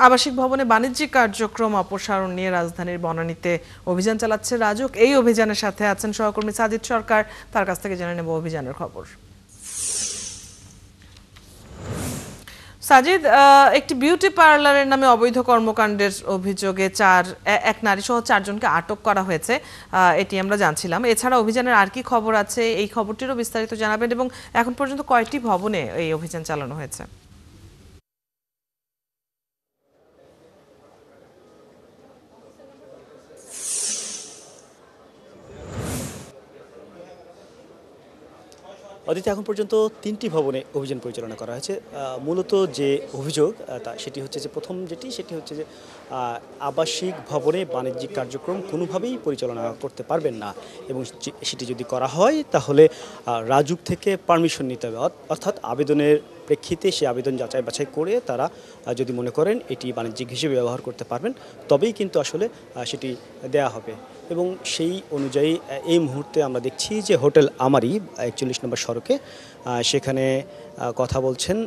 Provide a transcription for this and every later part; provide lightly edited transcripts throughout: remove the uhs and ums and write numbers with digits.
আবাসিক ভবনে বাণিজ্যিক কার্যক্রম অপসারণ নিয়ে রাজধানীর বনানীতে অভিযান চালাচ্ছে রাজুক। এই অভিযানের সাথে আছেন সহকর্মী সাজিদ সরকার, তার কাছ থেকে জেনে নেব অভিযানের খবর। সাজিদ, একটি বিউটি পার্লারের নামে অবৈধ কর্মকাণ্ডের অভিযোগে এক নারী সহ 4 জনকে আটক করা হয়েছে, এটি আমরা জানছিলাম। এছাড়া অভিযানের আর কি খবর আছে, এই খবরটিরও বিস্তারিত জানাবেন এবং এখন পর্যন্ত কয়টি ভবনে এই অভিযান চালানো হয়েছে? অদিতি, এখন পর্যন্ত 3টি ভবনে অভিযান পরিচালনা করা হয়েছে। মূলত যে অভিযোগ সেটি হচ্ছে যে সেটি হচ্ছে যে আবাসিক ভবনে বাণিজ্যিক কার্যক্রম কোনোভাবেই পরিচালনা করতে পারবেন না, এবং সেটি যদি করা হয় তাহলে রাজুক থেকে পারমিশন নিতে হবে। অর্থাৎ আবেদনের প্রেক্ষিতে সে আবেদন যাচাই বাছাই করে তারা যদি মনে করেন এটি বাণিজ্যিক হিসেবে ব্যবহার করতে পারবেন, তবেই কিন্তু আসলে সেটি দেয়া হবে। এবং সেই অনুযায়ী এই মুহূর্তে আমরা দেখছি যে হোটেল আমারি 41 নম্বর সড়কে সেখানে কথা বলছেন,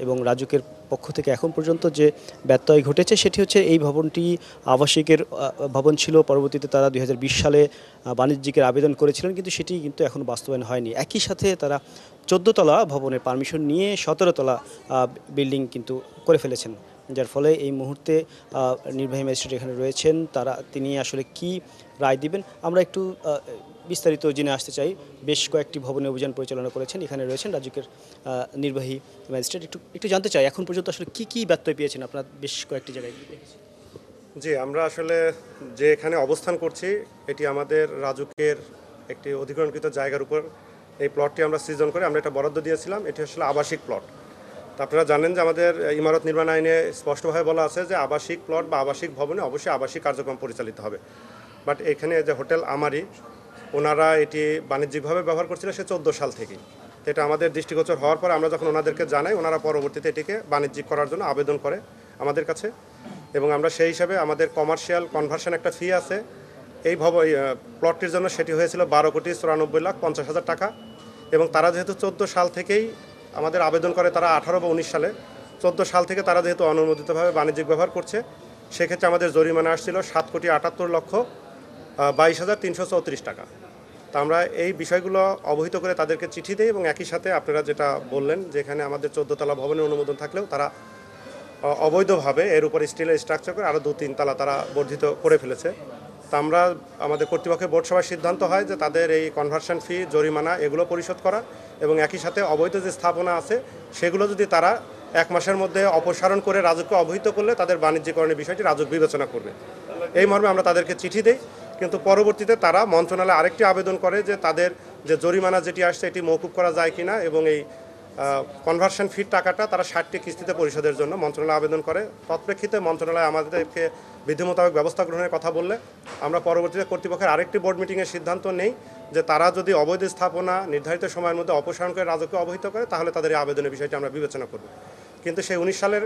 এবং রাজুকের পক্ষ থেকে এখন পর্যন্ত যে ব্যত্যয় ঘটেছে সেটি হচ্ছে এই ভবনটি আবাসিকের ভবন ছিল। পরবর্তীতে তারা 2020 সালে বাণিজ্যিকের আবেদন করেছিলেন, কিন্তু সেটি কিন্তু এখনও বাস্তবায়ন হয়নি। একই সাথে তারা 14 তলা ভবনের পারমিশন নিয়ে 17 তলা বিল্ডিং কিন্তু করে ফেলেছেন, যার ফলে এই মুহূর্তে নির্বাহী ম্যাজিস্ট্রেট এখানে রয়েছেন। তিনি আসলে কি রায় দিবেন আমরা একটু বিস্তারিত জেনে আসতে চাই। বেশ কয়েকটি ভবনে অভিযান পরিচালনা করেছেন, এখানে রয়েছেন রাজুকের নির্বাহী ম্যাজিস্ট্রেট। একটু জানতে চাই এখন পর্যন্ত আসলে কি ব্যত্যয় পেয়েছেন আপনার বেশ কয়েকটি জায়গায়? জি, আমরা আসলে যে এখানে অবস্থান করছি এটি আমাদের রাজুকের একটি অধিগ্রহণকৃত জায়গার উপর এই প্লটটি আমরা সৃজন করে আমরা এটা বরাদ্দ দিয়েছিলাম। এটি আসলে আবাসিক প্লট। তা আপনারা জানেন যে আমাদের ইমারত নির্মাণ আইনে স্পষ্টভাবে বলা আছে যে আবাসিক প্লট বা আবাসিক ভবনে অবশ্যই আবাসিক কার্যক্রম পরিচালিত হবে। বাট এখানে যে হোটেল আমারি, ওনারা এটি বাণিজ্যিকভাবে ব্যবহার করছিল সে 14 সাল থেকেই। তো এটা আমাদের দৃষ্টিগোচর হওয়ার পর আমরা যখন ওনাদেরকে জানাই, ওনারা পরবর্তীতে এটিকে বাণিজ্যিক করার জন্য আবেদন করে আমাদের কাছে, এবং আমরা সেই হিসাবে আমাদের কমার্শিয়াল কনভার্সন একটা ফি আছে এই প্লটটির জন্য, সেটি হয়েছিল 12,94,50,000 টাকা। এবং তারা যেহেতু 14 সাল থেকেই আমাদের আবেদন করে, তারা 18 বা 19 সালে 14 সাল থেকে তারা যেহেতু অনুমোদিতভাবে বাণিজ্যিক ব্যবহার করছে, সেক্ষেত্রে আমাদের জরিমানা আসছিল 7,78,22,334 টাকা। তা আমরা এই বিষয়গুলো অবহিত করে তাদেরকে চিঠি দিই, এবং একই সাথে আপনারা যেটা বললেন যেখানে আমাদের 14 তলা ভবনের অনুমোদন থাকলেও তারা অবৈধভাবে এর উপর স্টিলের স্ট্রাকচার করে আরও 2-3 তলা তারা বর্ধিত করে ফেলেছে। তা আমরা আমাদের কর্তৃপক্ষের বোর্ড সভায় সিদ্ধান্ত হয় যে তাদের এই কনভার্সন ফি, জরিমানা এগুলো পরিশোধ করা, এবং একই সাথে অবৈধ যে স্থাপনা আছে সেগুলো যদি তারা 1 মাসের মধ্যে অপসারণ করে রাজুককে অবহিত করলে তাদের বাণিজ্যিকরণের বিষয়টি রাজুক বিবেচনা করবে। এই মর্মে আমরা তাদেরকে চিঠি দিই, কিন্তু পরবর্তীতে তারা মন্ত্রণালয়ে আরেকটি আবেদন করে যে তাদের যে জরিমানা যেটি আসছে এটি মওকুফ করা যায় কিনা, এবং এই কনভার্সন ফির টাকাটা তারা 60টি কিস্তিতে পরিশোধের জন্য মন্ত্রণালয় আবেদন করে। তৎপ্রেক্ষিতে মন্ত্রণালয় আমাদেরকে বিধি মোতাবেক ব্যবস্থা গ্রহণের কথা বললে আমরা পরবর্তীতে কর্তৃপক্ষের আরেকটি বোর্ড মিটিংয়ের সিদ্ধান্ত নেই যে তারা যদি অবৈধ স্থাপনা নির্ধারিত সময়ের মধ্যে অপসারণ করে রাজুককে অবহিত করে তাহলে তাদের এই আবেদনের বিষয়টি আমরা বিবেচনা করব। কিন্তু সেই 19 সালের